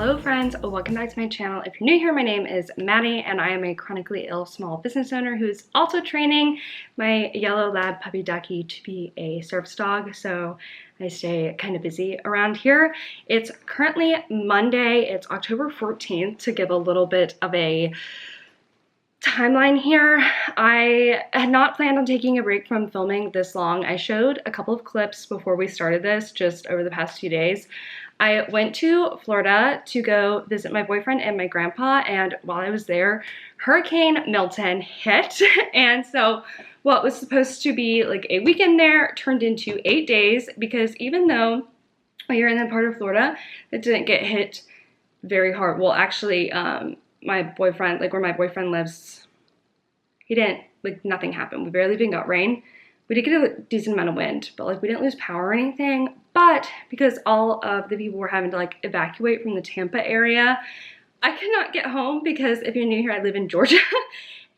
Hello friends, welcome back to my channel. If you're new here, my name is Maddie and I am a chronically ill small business owner who's also training my yellow lab puppy ducky to be a service dog, so I stay kind of busy around here. It's currently Monday, it's October 14th, to give a little bit of a timeline here. I had not planned on taking a break from filming this long. I showed a couple of clips before we started this, just over the past few days. I went to Florida to go visit my boyfriend and my grandpa, and while I was there, Hurricane Milton hit, and so what was supposed to be like a weekend there turned into 8 days, because even though you're in the part of Florida that didn't get hit very hard, well actually my boyfriend, like where my boyfriend lives, he didn't, like nothing happened. We barely even got rain. We did get a decent amount of wind, but like we didn't lose power or anything. But because all of the people were having to like evacuate from the Tampa area, I could not get home because if you're new here, I live in Georgia.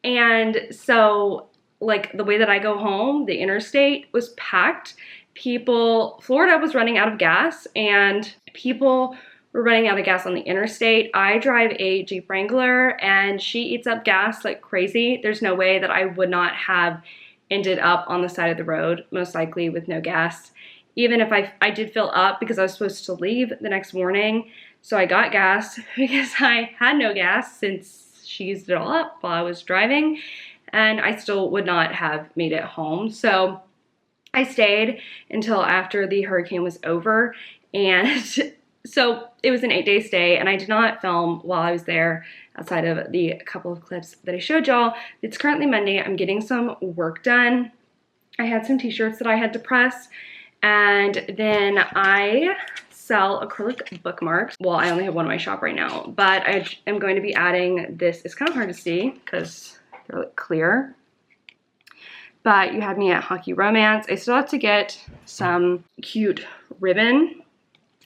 And so like the way that I go home, the interstate was packed. Florida was running out of gas and people were running out of gas on the interstate. I drive a Jeep Wrangler and she eats up gas like crazy. There's no way that I would not have ended up on the side of the road, most likely with no gas. Even if I did fill up because I was supposed to leave the next morning. So I got gas because I had no gas since she used it all up while I was driving, and I still would not have made it home. So I stayed until after the hurricane was over, and so it was an 8-day stay, and I did not film while I was there outside of the couple of clips that I showed y'all. It's currently Monday. I'm getting some work done. I had some t-shirts that I had to press, and then I sell acrylic bookmarks. Well, I only have one in my shop right now, but I am going to be adding this. It's kind of hard to see because they're like clear, but you had me at Hockey Romance. I still have to get some cute ribbon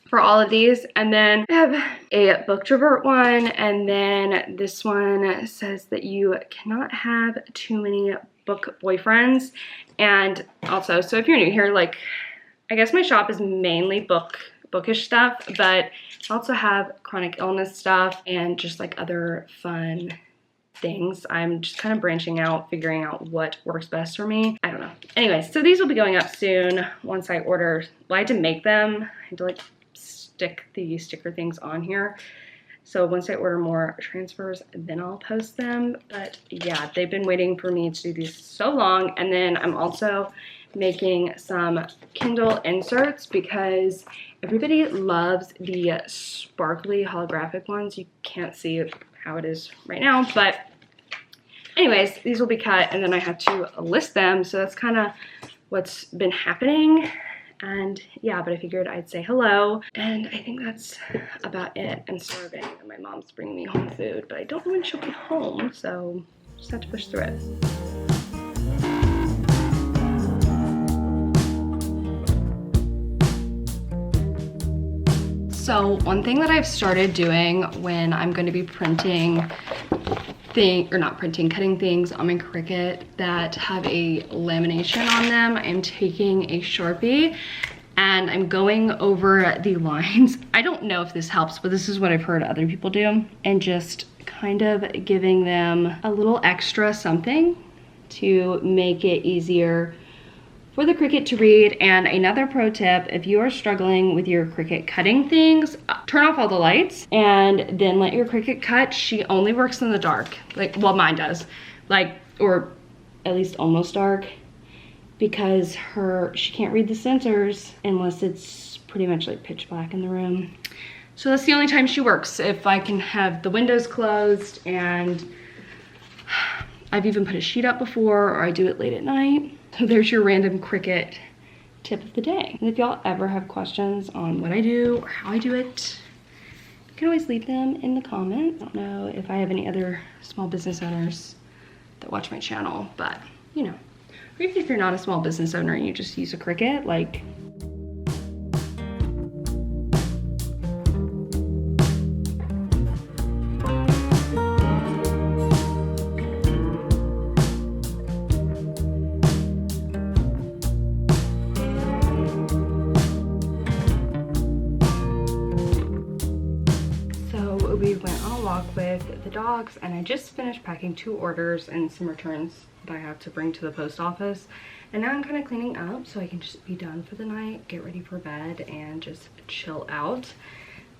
for all of these, and then I have a book trovert one, and then this one says that you cannot have too many book boyfriends. And also, so if you're new here, like I guess my shop is mainly bookish stuff, but I also have chronic illness stuff and just like other fun things. I'm just kind of branching out, figuring out what works best for me. I don't know. Anyways, so these will be going up soon once I order. Well, I had to make them. I had to like stick the sticker things on here. So once I order more transfers, then I'll post them. But yeah, they've been waiting for me to do these so long. And then I'm also making some Kindle inserts because everybody loves the sparkly holographic ones. You can't see how it is right now, but anyways, these will be cut and then I have to list them. So that's kind of what's been happening. And yeah, but I figured I'd say hello. And I think that's about it. I'm starving and my mom's bringing me home food, but I don't know when she'll be home, so just have to push through it. So one thing that I've started doing when I'm going to be cutting things on my Cricut that have a lamination on them, I'm taking a Sharpie and I'm going over the lines. I don't know if this helps, but this is what I've heard other people do, and just kind of giving them a little extra something to make it easier for the Cricut to read. And another pro tip, if you are struggling with your Cricut cutting things, turn off all the lights and then let your Cricut cut. She only works in the dark, like, well, mine does, like, or at least almost dark, because she can't read the sensors unless it's pretty much like pitch black in the room. So that's the only time she works, if I can have the windows closed. And I've even put a sheet up before, or I do it late at night. So there's your random Cricut tip of the day. And if y'all ever have questions on what I do or how I do it, you can always leave them in the comments. I don't know if I have any other small business owners that watch my channel, but you know, or even if you're not a small business owner and you just use a Cricut, like, walk with the dogs, and I just finished packing 2 orders and some returns that I have to bring to the post office. And now I'm kind of cleaning up so I can just be done for the night, get ready for bed, and just chill out.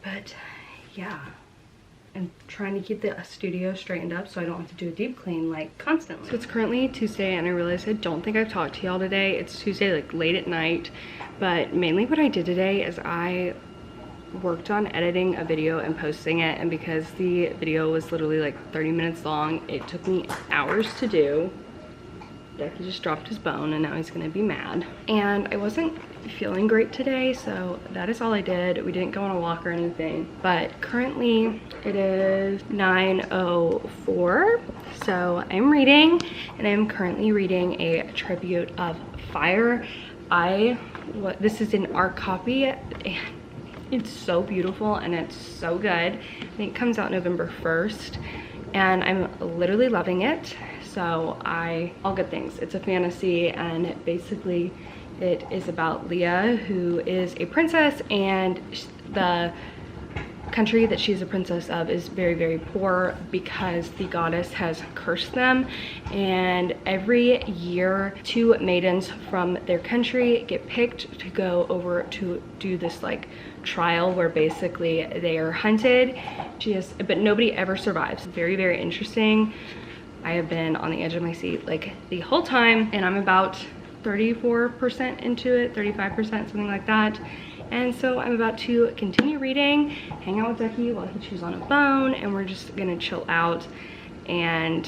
But yeah, I'm trying to keep the studio straightened up so I don't have to do a deep clean like constantly. So it's currently Tuesday, and I realized I don't think I've talked to y'all today. It's Tuesday, like late at night, but mainly what I did today is I worked on editing a video and posting it, and because the video was literally like 30 minutes long, it took me hours to do. Ducky just dropped his bone and now he's gonna be mad. And I wasn't feeling great today, so that is all I did. We didn't go on a walk or anything, but currently it is 9:04. So I'm reading, and I'm currently reading a tribute of fire. This is an art copy, and it's so beautiful and it's so good. I think it comes out November 1st, and I'm literally loving it. So all good things. It's a fantasy, and basically it is about Leah, who is a princess, and the country that she's a princess of is very, very poor because the goddess has cursed them. And every year 2 maidens from their country get picked to go over to do this like trial where basically they are hunted. But nobody ever survives. Very, very interesting. I have been on the edge of my seat like the whole time, and I'm about 34% into it, 35%, something like that. And so I'm about to continue reading, hang out with Ducky while he chews on a bone, and we're just gonna chill out and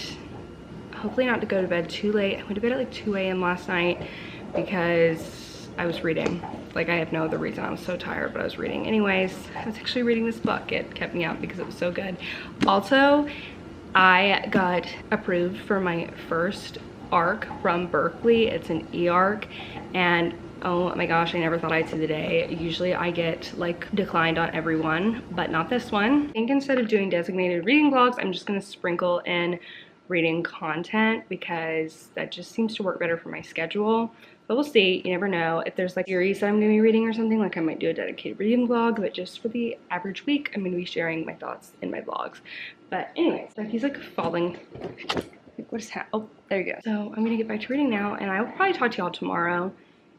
hopefully not to go to bed too late. I went to bed at like 2 a.m. last night because I was reading. Like, I have no other reason. I was so tired, but I was reading. Anyways, I was actually reading this book. It kept me up because it was so good. Also, I got approved for my first ARC from Berkeley. It's an e-ARC, and oh my gosh, I never thought I'd see the day. Usually I get like declined on every one, but not this one. I think instead of doing designated reading vlogs, I'm just gonna sprinkle in reading content because that just seems to work better for my schedule. But we'll see. You never know. If there's like series that I'm gonna be reading or something, like I might do a dedicated reading vlog, but just for the average week, I'm gonna be sharing my thoughts in my vlogs. But anyways, Ducky's like falling. Like, what is that? Oh, there you go. So I'm gonna get back to reading now, and I will probably talk to y'all tomorrow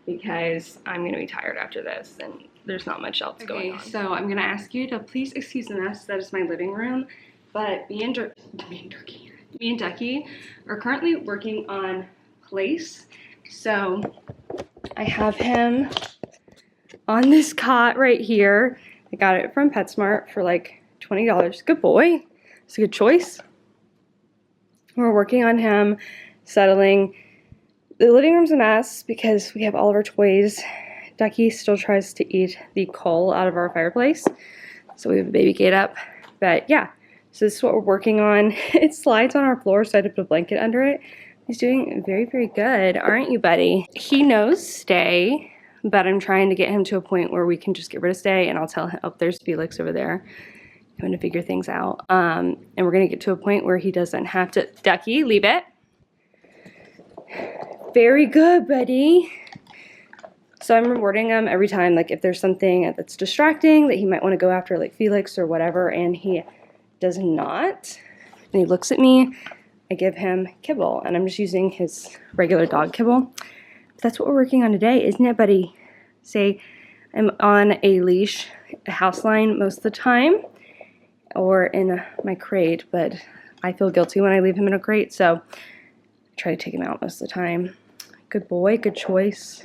because I'm gonna be tired after this and there's not much else going on. So I'm gonna ask you to please excuse the mess. That is my living room. But me and Ducky are currently working on Place. So I have him on this cot right here. I got it from PetSmart for like $20. Good boy. It's a good choice. We're working on him settling. The living room's a mess because we have all of our toys. Ducky still tries to eat the coal out of our fireplace. So we have a baby gate up. But yeah, so this is what we're working on. It slides on our floor, so I had to put a blanket under it. He's doing very, very good, aren't you, buddy? He knows stay, but I'm trying to get him to a point where we can just get rid of stay, and I'll tell him, oh, there's Felix over there. I'm going to figure things out. And we're going to get to a point where he doesn't have to. Ducky, leave it. Very good, buddy. So I'm rewarding him every time, like if there's something that's distracting that he might want to go after, like Felix or whatever, and he does not. And he looks at me. I give him kibble, and I'm just using his regular dog kibble. But that's what we're working on today, isn't it, buddy? Say, I'm on a leash, a house line most of the time, or in my crate, but I feel guilty when I leave him in a crate, so I try to take him out most of the time. Good boy, good choice.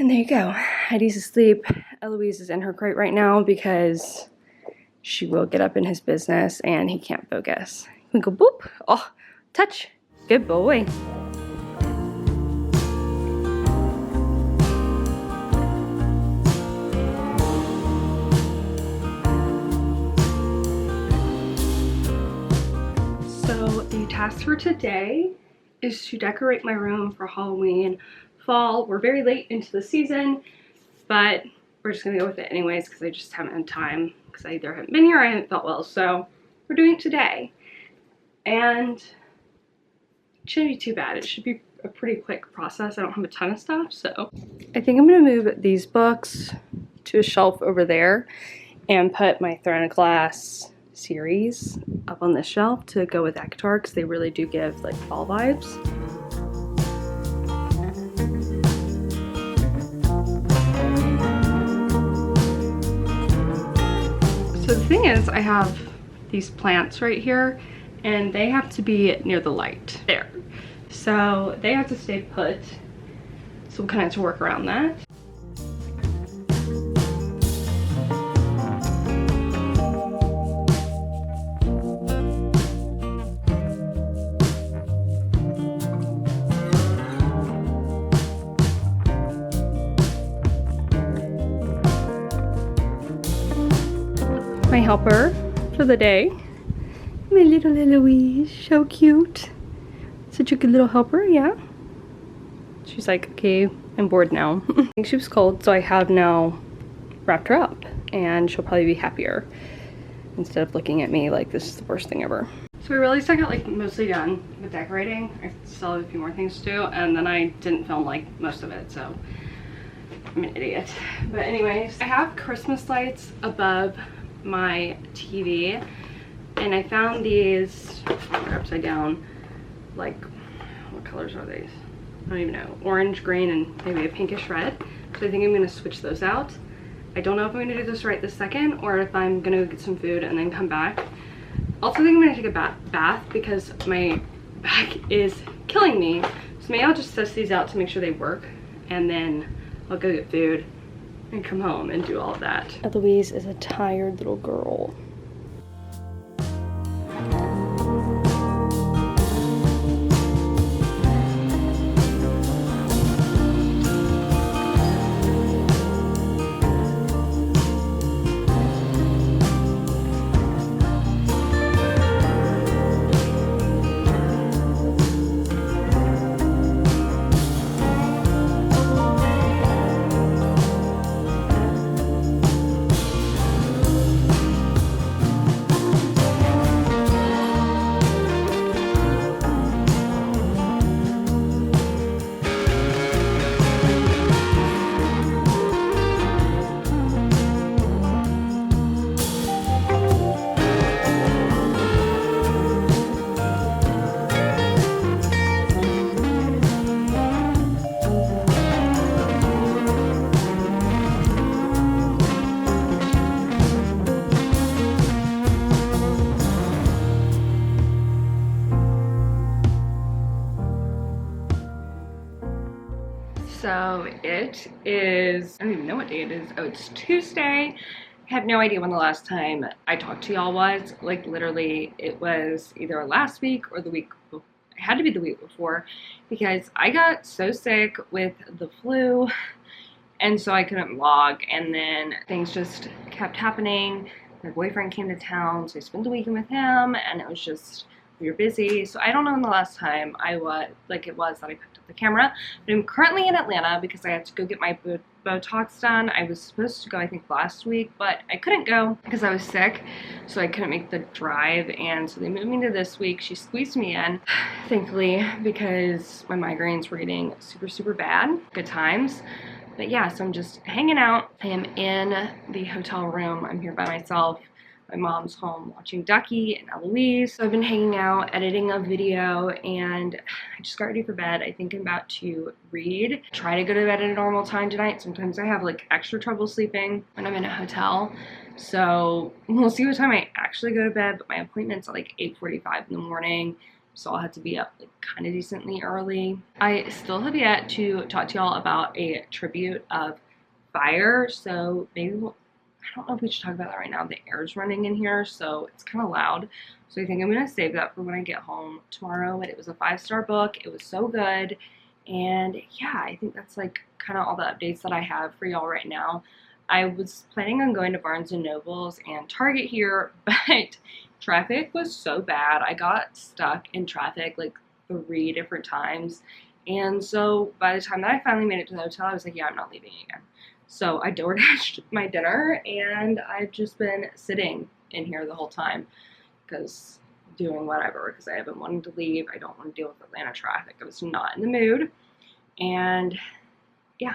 And there you go. Heidi's asleep. Eloise is in her crate right now because she will get up in his business and he can't focus. We go boop. Oh, touch. Good boy. So the task for today is to decorate my room for Halloween. Fall. We're very late into the season, but we're just gonna go with it anyways because I just haven't had time because I either haven't been here or I haven't felt well. So we're doing it today, and it shouldn't be too bad. It should be a pretty quick process. I don't have a ton of stuff, so I think I'm gonna move these books to a shelf over there, and put my Throne of Glass series up on this shelf to go with Ectar, because they really do give like fall vibes. So the thing is, I have these plants right here, and they have to be near the light there. So they have to stay put. So we'll kind of have to work around that. My helper for the day, my little Eloise, so cute. Such a good little helper, yeah. She's like, okay, I'm bored now. I think she was cold, so I have now wrapped her up, and she'll probably be happier instead of looking at me like this is the worst thing ever. So we realized I got like mostly done with decorating. I still have a few more things to do, and then I didn't film like most of it, so I'm an idiot. But anyways, I have Christmas lights above my TV, and I found these, they're upside down, like, what colors are these? I don't even know. Orange, green, and maybe a pinkish red. So I think I'm gonna switch those out. I don't know if I'm gonna do this right this second, or if I'm gonna go get some food and then come back. Also think I'm gonna take a bath because my back is killing me. So maybe I'll just test these out to make sure they work, and then I'll go get food and come home and do all of that. Eloise is a tired little girl. So it is, I don't even know what day it is. Oh, it's Tuesday. I have no idea when the last time I talked to y'all was. Like literally it was either last week or the week before. It had to be the week before, because I got so sick with the flu, and so I couldn't vlog, and then things just kept happening. My boyfriend came to town, so I spent the weekend with him, and it was just, we were busy. So I don't know when the last time I was, like it was that I picked up the camera, but I'm currently in Atlanta because I had to go get my Botox done. I was supposed to go, I think, last week, but I couldn't go because I was sick, so I couldn't make the drive, and so they moved me to this week. She squeezed me in, thankfully, because my migraines were getting super, super bad. Good times. But yeah, so I'm just hanging out. I am in the hotel room. I'm here by myself. My mom's home watching Ducky and Eloise. So I've been hanging out, editing a video, and I just got ready for bed. I think I'm about to read. Try to go to bed at a normal time tonight. Sometimes I have like extra trouble sleeping when I'm in a hotel. So we'll see what time I actually go to bed, but my appointment's at like 8:45 in the morning. So I'll have to be up like kind of decently early. I still have yet to talk to y'all about a tribute of Fire. So maybe I don't know if we should talk about that right now. The air's running in here, so it's kind of loud. So I think I'm going to save that for when I get home tomorrow. But it was a 5-star book. It was so good. And yeah, I think that's like kind of all the updates that I have for y'all right now. I was planning on going to Barnes & Noble's and Target here, but traffic was so bad. I got stuck in traffic like 3 different times. And so by the time that I finally made it to the hotel, I was like, yeah, I'm not leaving again. So I DoorDashed my dinner, and I've just been sitting in here the whole time because doing whatever, because I haven't wanted to leave. I don't want to deal with Atlanta traffic. I was not in the mood. And yeah,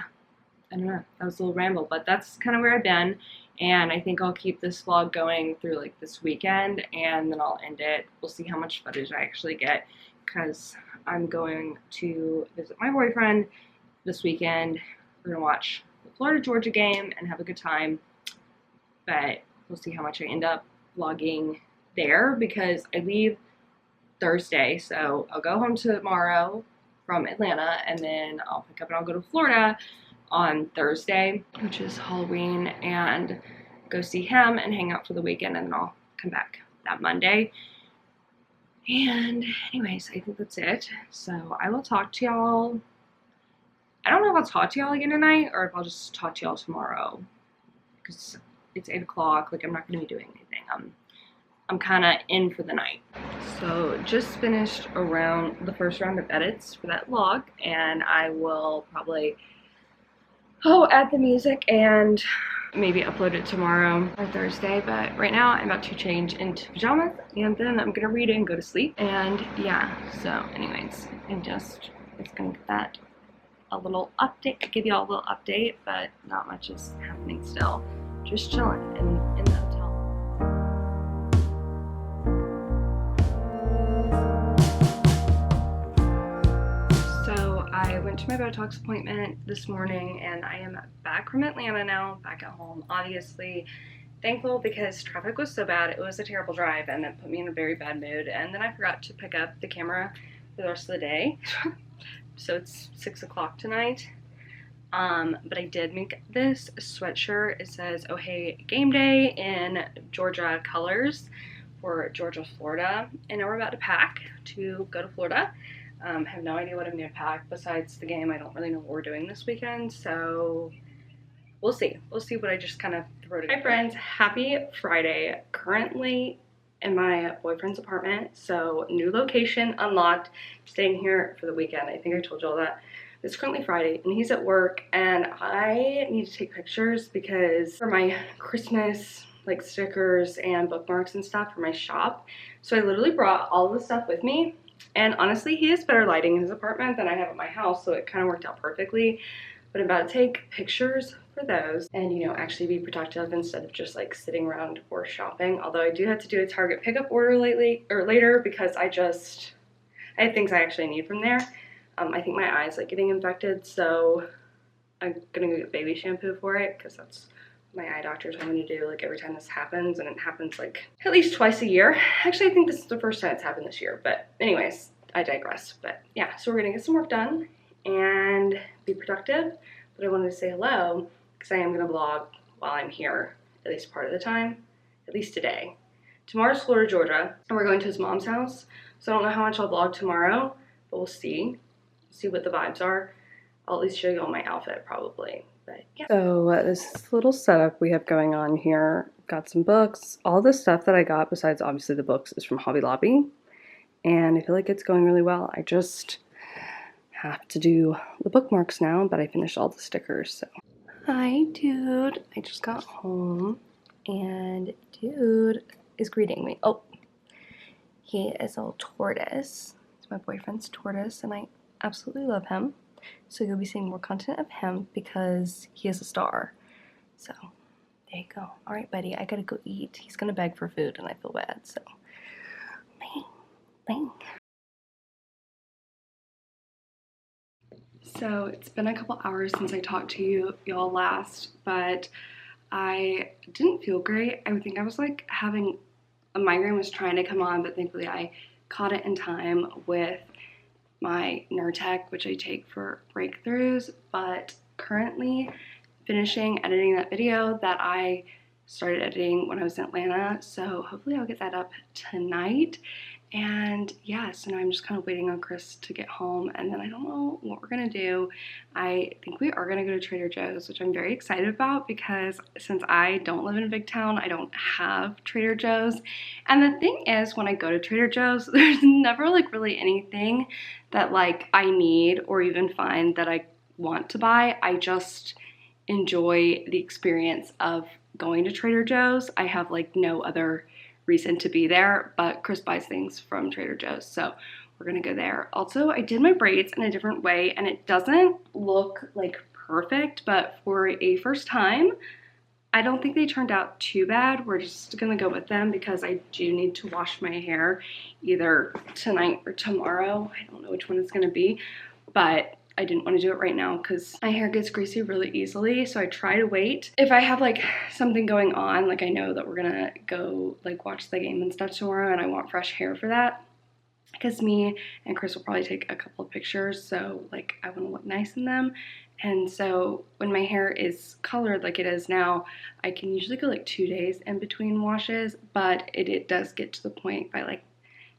I don't know. That was a little ramble, but that's kind of where I've been. And I think I'll keep this vlog going through like this weekend, and then I'll end it. We'll see how much footage I actually get, because I'm going to visit my boyfriend this weekend. We're gonna watch the Florida-Georgia game and have a good time, but we'll see how much I end up vlogging there, because I leave Thursday, so I'll go home tomorrow from Atlanta, and then I'll pick up and I'll go to Florida on Thursday, which is Halloween, and go see him and hang out for the weekend, and then I'll come back that Monday. And anyways, I think that's it. So I will talk to y'all. I don't know if I'll talk to y'all again tonight or if I'll just talk to y'all tomorrow, because it's 8 o'clock. Like, I'm not gonna be doing anything. I'm kind of in for the night. So just finished around the first round of edits for that vlog, and I will probably add the music and maybe upload it tomorrow or Thursday. But right now I'm about to change into pajamas, and then I'm gonna read it and go to sleep. And yeah, so anyways, it's gonna get that a little update, give you all a little update, but not much is happening still. Just chilling in the hotel. I went to my Botox appointment this morning, and I am back from Atlanta now, back at home. Obviously thankful, because traffic was so bad. It was a terrible drive, and it put me in a very bad mood. And then I forgot to pick up the camera for the rest of the day. So it's 6 o'clock tonight. But I did make this sweatshirt. It says, "Oh hey, game day" in Georgia colors for Georgia, Florida. And now we're about to pack to go to Florida. Have no idea what I'm gonna pack besides the game. I don't really know what we're doing this weekend, so we'll see. We'll see what I just kind of throw together. Hi friends, happy Friday. Currently in my boyfriend's apartment, so new location unlocked. Staying here for the weekend. I think I told y'all that. It's currently Friday, and he's at work, and I need to take pictures because for my Christmas like stickers and bookmarks and stuff for my shop. So I literally brought all of the stuff with me. And honestly, he has better lighting in his apartment than I have at my house, so it kind of worked out perfectly. But I'm about to take pictures for those and, you know, actually be productive instead of just like sitting around or shopping. Although I do have to do a Target pickup order later, because I have things I actually need from there. I think my eye's like getting infected, so I'm gonna go get baby shampoo for it, because that's my eye doctor told me to do like every time this happens, and it happens like at least twice a year. Actually, I think this is the first time it's happened this year, but anyways, I digress. But yeah, so we're gonna get some work done and be productive. But I wanted to say hello because I am gonna vlog while I'm here, at least part of the time, at least today. Tomorrow's Florida, Georgia, and we're going to his mom's house. So I don't know how much I'll vlog tomorrow, but we'll see what the vibes are. I'll at least show you all my outfit probably. But yeah. So this little setup we have going on here, got some books. All the stuff that I got besides obviously the books is from Hobby Lobby, and I feel like it's going really well. I just have to do the bookmarks now, but I finished all the stickers. So hi dude, I just got home and dude is greeting me. Oh, he is a tortoise. It's my boyfriend's tortoise, and I absolutely love him. So you'll be seeing more content of him because he is a star. So there you go. All right, buddy, I gotta go eat. He's gonna beg for food, and I feel bad. So, bang. So it's been a couple hours since I talked to y'all last, but I didn't feel great. I think I was like having a migraine was trying to come on, but thankfully I caught it in time with my Nurtec, which I take for breakthroughs. But currently finishing editing that video that I started editing when I was in Atlanta, so hopefully I'll get that up tonight. And yeah, so now I'm just kind of waiting on Chris to get home, and then I don't know what we're gonna do. I think we are gonna go to Trader Joe's, which I'm very excited about, because since I don't live in a big town, I don't have Trader Joe's. And the thing is, when I go to Trader Joe's, there's never like really anything that like I need or even find that I want to buy. I just enjoy the experience of going to Trader Joe's. I have like no other reason to be there, but Chris buys things from Trader Joe's, so we're gonna go there. Also, I did my braids in a different way, and it doesn't look like perfect, but for a first time, I don't think they turned out too bad. We're just gonna go with them because I do need to wash my hair either tonight or tomorrow. I don't know which one it's gonna be, but I didn't want to do it right now because my hair gets greasy really easily, so I try to wait. If I have like something going on, like I know that we're gonna go like watch the game and stuff tomorrow and I want fresh hair for that, because me and Chris will probably take a couple of pictures, so like I want to look nice in them. And so when my hair is colored like it is now, I can usually go like 2 days in between washes, but it does get to the point by like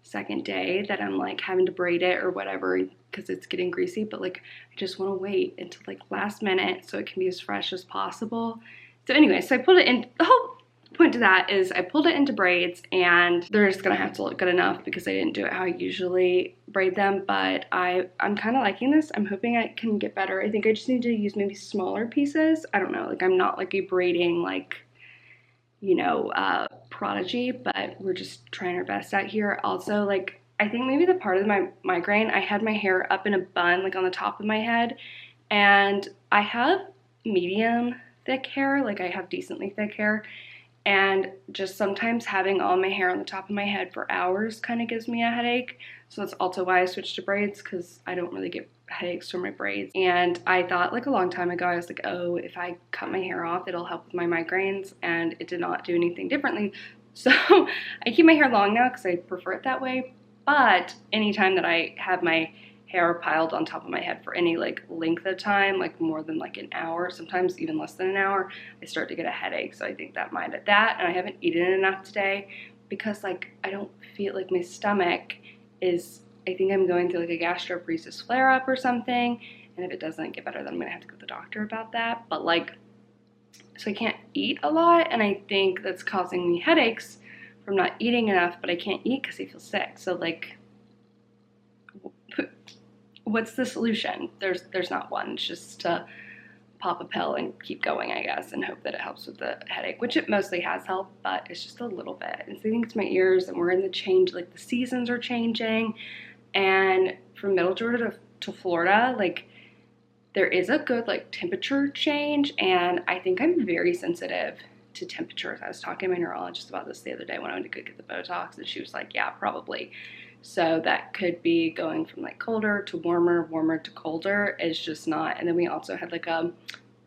second day that I'm like having to braid it or whatever because it's getting greasy, but like I just want to wait until like last minute so it can be as fresh as possible. So anyway, so I pulled it in. The whole point to that is I pulled it into braids, and they're just gonna have to look good enough because I didn't do it how I usually braid them, but I'm kind of liking this. I'm hoping I can get better. I think I just need to use maybe smaller pieces. I don't know, like I'm not like a braiding like, you know, prodigy, but we're just trying our best out here. Also, like I think maybe the part of my migraine, I had my hair up in a bun like on the top of my head, and I have medium thick hair, like I have decently thick hair, and just sometimes having all my hair on the top of my head for hours kind of gives me a headache. So that's also why I switched to braids, because I don't really get headaches from my braids. And I thought like a long time ago, I was like, oh, if I cut my hair off, it'll help with my migraines, and it did not do anything differently. So I keep my hair long now because I prefer it that way. But anytime that I have my hair piled on top of my head for any like length of time, like more than like an hour, sometimes even less than an hour, I start to get a headache. So I think that might have that. And I haven't eaten enough today because like I don't feel like my stomach is, I think I'm going through like a gastroparesis flare up or something. And if it doesn't get better, then I'm gonna have to go to the doctor about that. But like, so I can't eat a lot, and I think that's causing me headaches from not eating enough, but I can't eat because I feel sick. So like, what's the solution? There's not one. It's just to pop a pill and keep going, I guess, and hope that it helps with the headache, which it mostly has helped, but it's just a little bit. And so I think it's my ears, and we're in the change, like the seasons are changing, and from middle Georgia to Florida, like there is a good like temperature change, and I think I'm very sensitive to temperatures. I was talking to my neurologist about this the other day when I went to go get the Botox, and she was like, yeah, probably. So that could be going from like colder to warmer, warmer to colder. It's just not. And then we also had like a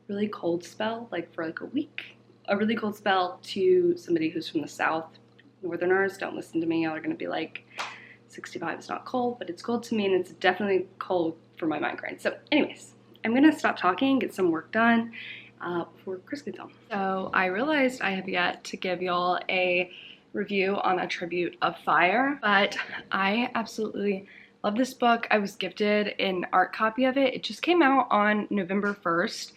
really cold spell, like for like a week, a really cold spell to somebody who's from the South. Northerners, don't listen to me. Y'all are going to be like, 65 is not cold, but it's cold to me, and it's definitely cold for my migraine. So anyways, I'm going to stop talking and get some work done before Chris gets home. So I realized I have yet to give y'all a review on A Tribute of Fire, but I absolutely love this book. I was gifted an art copy of it. It just came out on November 1st,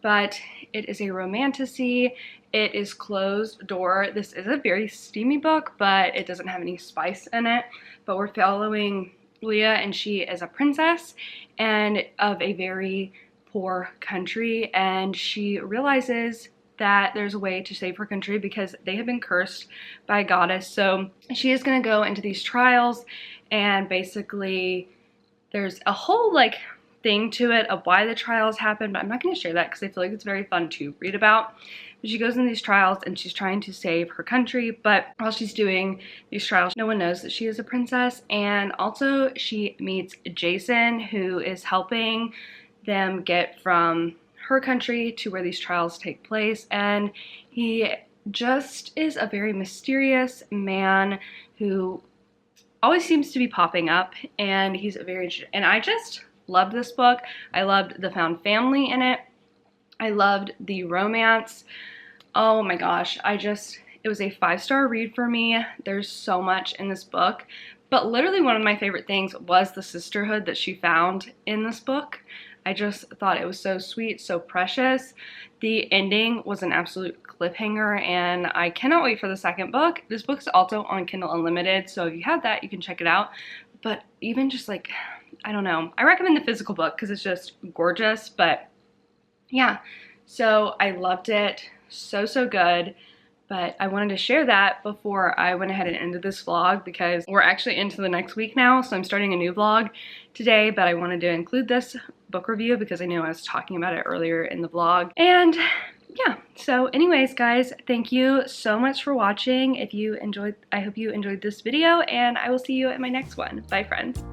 but it is a romantasy. It is closed door. This is a very steamy book, but it doesn't have any spice in it. But we're following Leah, and she is a princess and of a very poor country, and she realizes that there's a way to save her country because they have been cursed by a goddess. So she is going to go into these trials, and basically there's a whole like thing to it of why the trials happen, but I'm not going to share that because I feel like it's very fun to read about. But she goes in these trials, and she's trying to save her country, but while she's doing these trials, no one knows that she is a princess. And also she meets Jason, who is helping them get from her country to where these trials take place, and he just is a very mysterious man who always seems to be popping up, and he's a very, and I just loved this book. I loved the found family in it. I loved the romance. Oh my gosh, it was a 5-star read for me. There's so much in this book, but literally one of my favorite things was the sisterhood that she found in this book. I just thought it was so sweet, so precious. The ending was an absolute cliffhanger, and I cannot wait for the second book. This book's also on Kindle Unlimited, so if you have that, you can check it out. But even just like, I don't know, I recommend the physical book because it's just gorgeous. But yeah, so I loved it. So good. But I wanted to share that before I went ahead and ended this vlog, because we're actually into the next week now, so I'm starting a new vlog today, but I wanted to include this book review because I know I was talking about it earlier in the vlog. And yeah, So anyways, guys, thank you so much for watching. I hope you enjoyed this video, and I will see you in my next one. Bye, friends.